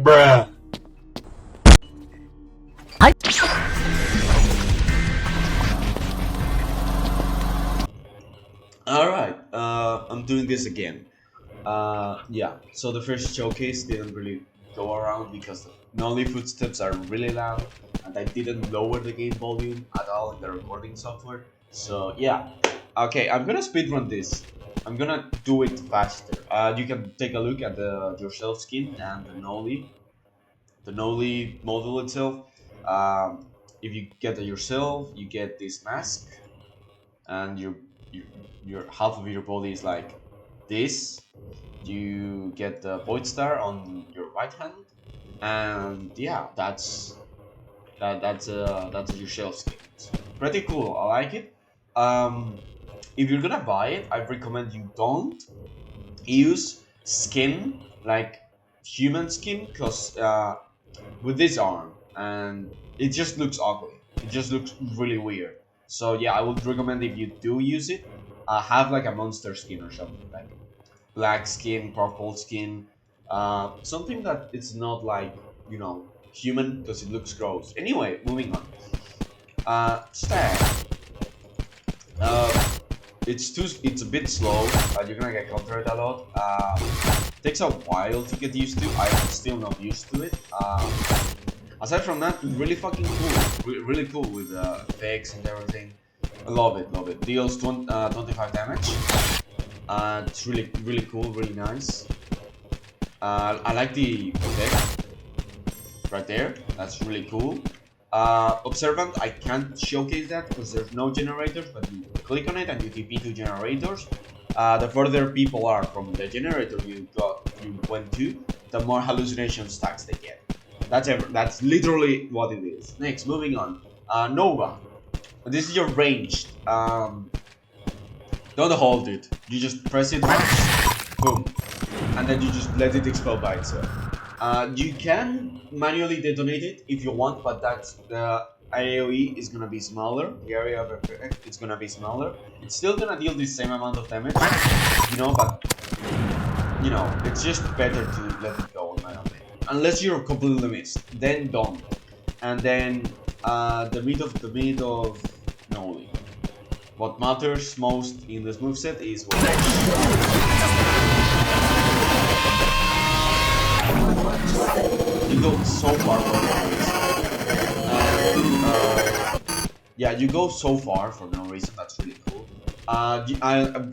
Bruh. Hi. Alright, I'm doing this again. Yeah, so the first showcase didn't really go around because the Noli footsteps are really loud and I didn't lower the game volume at all in the recording software. So yeah, okay, I'm gonna speedrun this. I'm gonna do it faster. You can take a look at the yourself skin and the Noli model itself. Um, if you get it yourself, you get this mask and your, your half of your body is like this. You get the void star on your right hand, and yeah, that's your shell skin. It's pretty cool. I like it. If you're gonna buy it, I recommend you don't use skin like human skin, because with this arm, and it just looks ugly. It just looks really weird. So yeah, I would recommend if you do use it, have like a monster skin or something, like black skin, purple skin, something that it's not like, human, because it looks gross. Anyway, moving on. Stat. Uh, it's a bit slow. You're gonna get countered a lot. Takes a while to get used to. I'm still not used to it. Aside from that, really fucking cool. Really cool with effects and everything. I love it, love it. Deals 25 damage. It's really cool, really nice. I like the effect right there. That's really cool. Observant, I can't showcase that because there's no generators, but you click on it and you TP to generators. The further people are from the generator you went to, the more hallucination stacks they get. That's literally what it is. Next, moving on. Nova. This is your range. Don't hold it. You just press it once, boom, and then you just let it explode by itself. You can manually detonate it if you want, but that's the AoE is gonna be smaller. The area of effect is gonna be smaller. It's still gonna deal the same amount of damage, but it's just better to let it go in my opinion. Unless you're completely missed, then don't. And then the meat of Noli. What matters most in this moveset is what you go so far for no reason. Yeah, you go so far for no reason. That's really cool.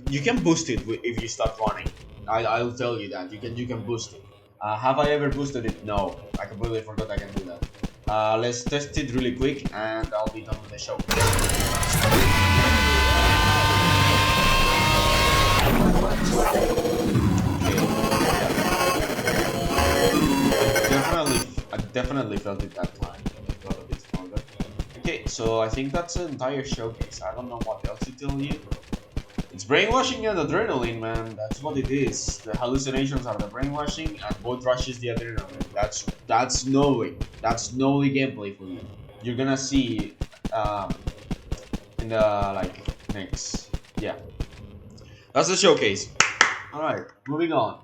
You can boost it if you start running. I'll tell you that you can boost it. Have I ever boosted it? No, I completely forgot I can do that. Let's test it really quick, and I'll be done with the show. I definitely felt it that time. It got a bit stronger. Okay, so I think that's the entire showcase. I don't know what else to tell you. It's brainwashing and adrenaline, man. That's what it is. The hallucinations are the brainwashing, and both rush is the adrenaline. That's Noli. That's Noli gameplay for you. You're gonna see in the next. Yeah, that's the showcase. All right, moving on.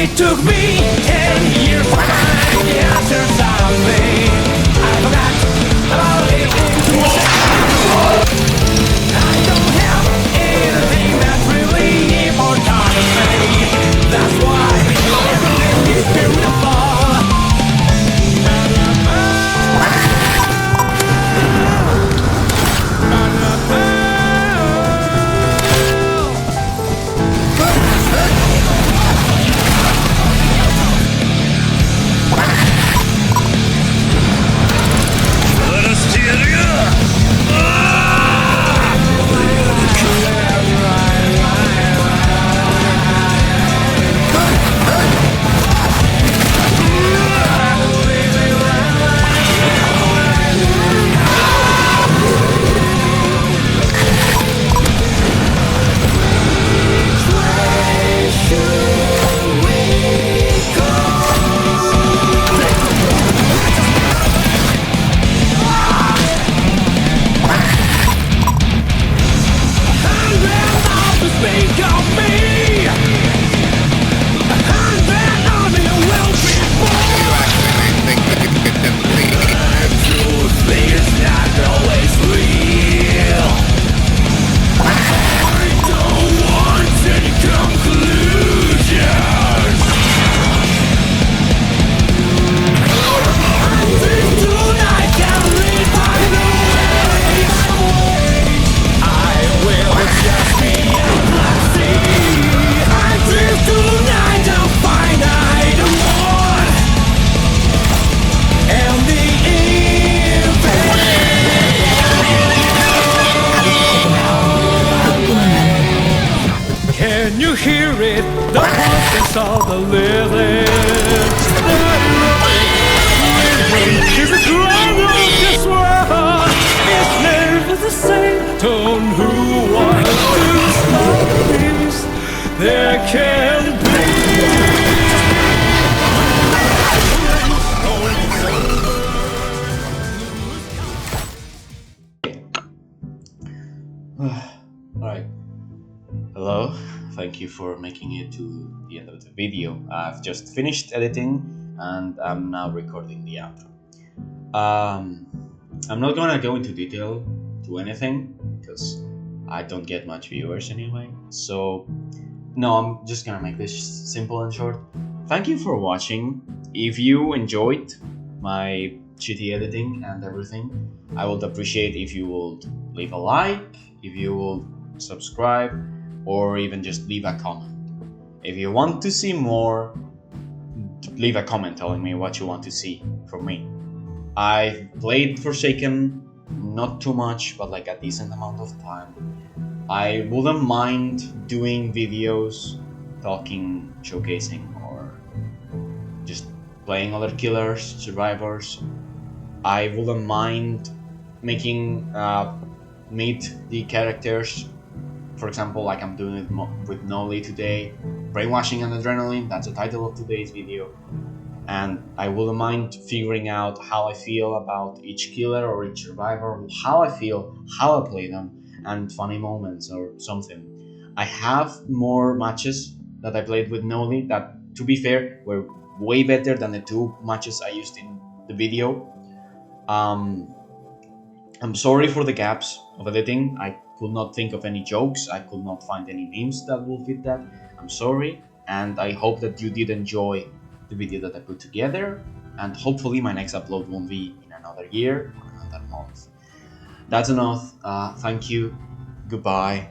It took me 10 years to find the answers I made. I forgot about it. I don't have anything that's really important to me. That's why everything is beautiful. Can you hear it? The voices of the living. Is a crowd of this world. It's never the same tone. Who wants to stop this? There can Alright. Hello, thank you for making it to the end of the video. I've just finished editing and I'm now recording the outro. I'm not gonna go into detail to anything because I don't get much viewers anyway. So no, I'm just gonna make this simple and short. Thank you for watching. If you enjoyed my shitty editing and everything, I would appreciate if you would leave a like, if you would subscribe, or even just leave a comment. If you want to see more, leave a comment telling me what you want to see from me. I've played Forsaken, not too much, but like a decent amount of time. I wouldn't mind doing videos, talking, showcasing, or just playing other killers, survivors. I wouldn't mind making meet the characters. For example, like I'm doing it with Noli today. Brainwashing and Adrenaline, that's the title of today's video. And I wouldn't mind figuring out how I feel about each killer or each survivor, how I feel, how I play them, and funny moments or something. I have more matches that I played with Noli that, to be fair, were way better than the 2 matches I used in the video. I'm sorry for the gaps of editing. I could not think of any jokes. I could not find any memes that will fit that. I'm sorry, and I hope that you did enjoy the video that I put together, and hopefully my next upload won't be in another year or another month. That's enough. Thank you. Goodbye.